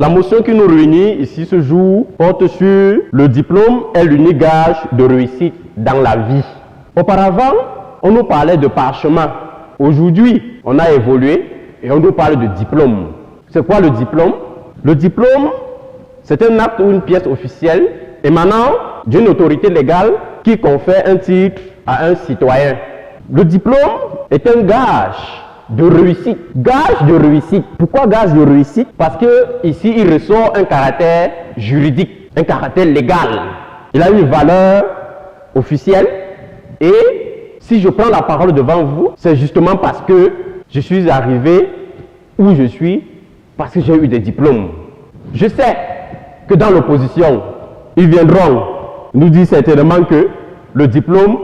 La motion qui nous réunit ici ce jour porte sur le diplôme est l'unique gage de réussite dans la vie. Auparavant, on nous parlait de parchemin. Aujourd'hui, on a évolué et on nous parle de diplôme. C'est quoi le diplôme? Le diplôme, c'est un acte ou une pièce officielle émanant d'une autorité légale qui confère un titre à un citoyen. Le diplôme est un gage de réussite. Gage de réussite. Pourquoi gage de réussite? Parce que ici, il ressort un caractère juridique, un caractère légal. Il a une valeur officielle et si je prends la parole devant vous, c'est justement parce que je suis arrivé où je suis, parce que j'ai eu des diplômes. Je sais que dans l'opposition, ils viendront nous dire certainement que le diplôme,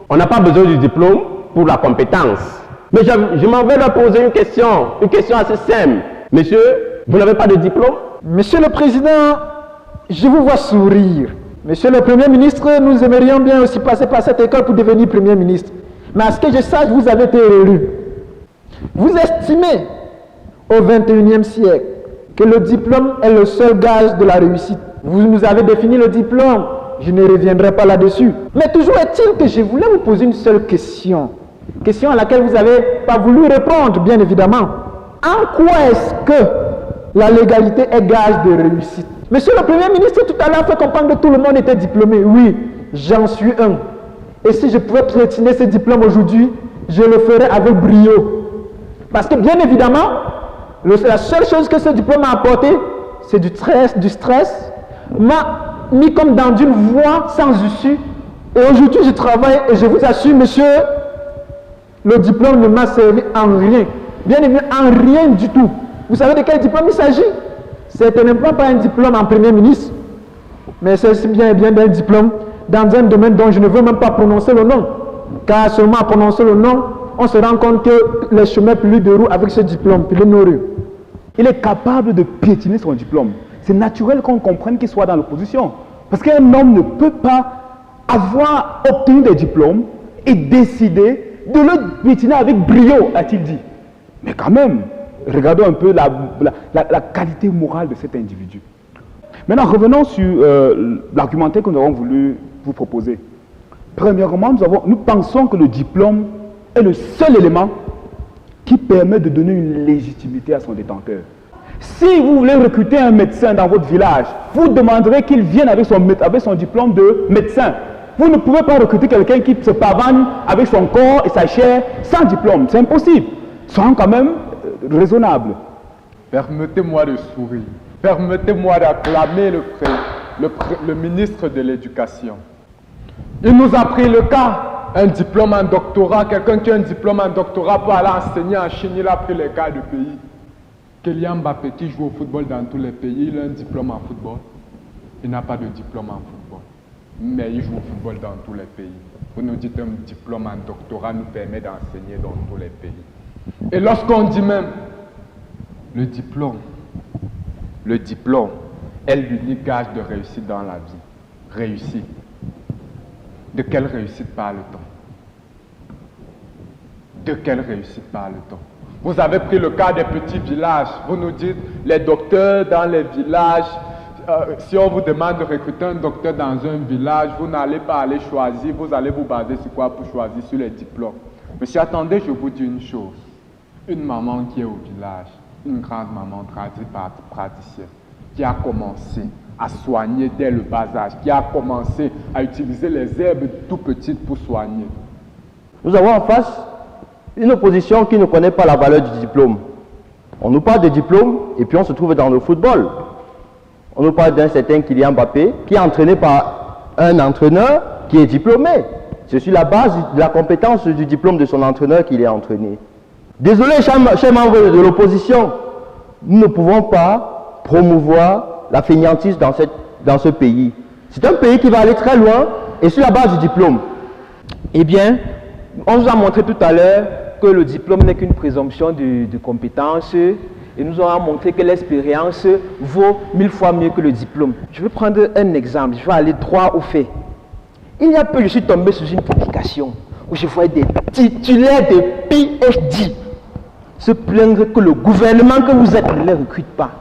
on n'a pas besoin du diplôme pour la compétence. Mais je m'en vais leur poser une question assez simple. Monsieur, vous n'avez pas de diplôme? Monsieur le Président, je vous vois sourire. Monsieur le Premier ministre, nous aimerions bien aussi passer par cette école pour devenir Premier ministre. Mais à ce que je sache, vous avez été élu. Vous estimez au XXIe siècle que le diplôme est le seul gage de la réussite. Vous nous avez défini le diplôme. Je ne reviendrai pas là-dessus. Mais toujours est-il que je voulais vous poser une seule question. Question à laquelle vous n'avez pas voulu répondre, bien évidemment. En quoi est-ce que la légalité est gage de réussite? Monsieur le Premier ministre, tout à l'heure, fait comprendre que tout le monde était diplômé. Oui, j'en suis un. Et si je pouvais piétiner ce diplôme aujourd'hui, je le ferais avec brio. Parce que, bien évidemment, la seule chose que ce diplôme a apporté, c'est du stress, m'a mis comme dans une voie sans issue. Et aujourd'hui, je travaille et je vous assure, monsieur, le diplôme ne m'a servi en rien. Bien évidemment, en rien du tout. Vous savez de quel diplôme il s'agit? Certainement pas un diplôme en Premier ministre, mais c'est bien et bien d'un diplôme dans un domaine dont je ne veux même pas prononcer le nom. Car seulement à prononcer le nom, on se rend compte que les chemins plus de roue avec ce diplôme, plus de nos rues. Il est capable de piétiner son diplôme. C'est naturel qu'on comprenne qu'il soit dans l'opposition. Parce qu'un homme ne peut pas avoir obtenu des diplômes et décider de le piétiner avec brio, a-t-il dit. Mais quand même, regardons un peu la qualité morale de cet individu. Maintenant, revenons sur l'argumentaire que nous avons voulu vous proposer. Premièrement, nous pensons que le diplôme est le seul élément qui permet de donner une légitimité à son détenteur. Si vous voulez recruter un médecin dans votre village, vous demanderez qu'il vienne avec son diplôme de médecin. Vous ne pouvez pas recruter quelqu'un qui se pavane avec son corps et sa chair sans diplôme. C'est impossible. Soyons quand même raisonnables. Permettez-moi de sourire. Permettez-moi d'acclamer le ministre de l'Éducation. Il nous a pris le cas. Un diplôme en doctorat, quelqu'un qui a un diplôme en doctorat pour aller enseigner en Chine, il a pris les cas de pays. Kylian Mbappé qui joue au football dans tous les pays, il a un diplôme en football. Il n'a pas de diplôme en football. Mais il joue au football dans tous les pays. Vous nous dites un diplôme en doctorat nous permet d'enseigner dans tous les pays. Et lorsqu'on dit même le diplôme est l'unique gage de réussite dans la vie. Réussite. De quelle réussite parle-t-on? De quelle réussite parle-t-on? Vous avez pris le cas des petits villages. Vous nous dites, les docteurs dans les villages, si on vous demande de recruter un docteur dans un village, vous n'allez pas aller choisir, vous allez vous baser sur quoi pour choisir? Sur les diplômes. Monsieur, attendez, je vous dis une chose. Une maman qui est au village, une grande maman praticienne, qui a commencé à soigner dès le bas âge, qui a commencé à utiliser les herbes tout petites pour soigner. Nous avons en face une opposition qui ne connaît pas la valeur du diplôme. On nous parle de diplôme et puis on se trouve dans le football. On nous parle d'un certain Kylian Mbappé qui est entraîné par un entraîneur qui est diplômé. C'est sur la base de la compétence du diplôme de son entraîneur qu'il est entraîné. Désolé, chers membres de l'opposition, nous ne pouvons pas promouvoir la fainéantise dans ce pays. C'est un pays qui va aller très loin et sur la base du diplôme. Eh bien, on vous a montré tout à l'heure que le diplôme n'est qu'une présomption de compétence et nous avons montré que l'expérience vaut 1000 fois mieux que le diplôme. Je vais prendre un exemple, je vais aller droit au fait. Il y a peu, je suis tombé sur une publication où je voyais des titulaires de PhD se plaindre que le gouvernement que vous êtes ne les recrute pas.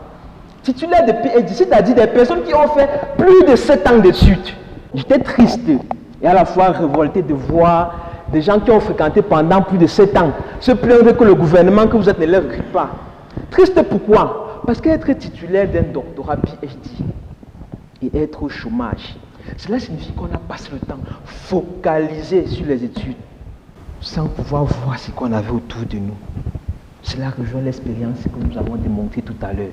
titulaires de PhD, c'est-à-dire des personnes qui ont fait plus de 7 ans d'études. J'étais triste et à la fois révolté de voir des gens qui ont fréquenté pendant plus de 7 ans se plaindre que le gouvernement que vous êtes ne les recrute pas. Triste pourquoi? Parce qu'être titulaire d'un doctorat PhD et être au chômage, cela signifie qu'on a passé le temps focalisé sur les études sans pouvoir voir ce qu'on avait autour de nous. Cela rejoint l'expérience que nous avons démontrée tout à l'heure.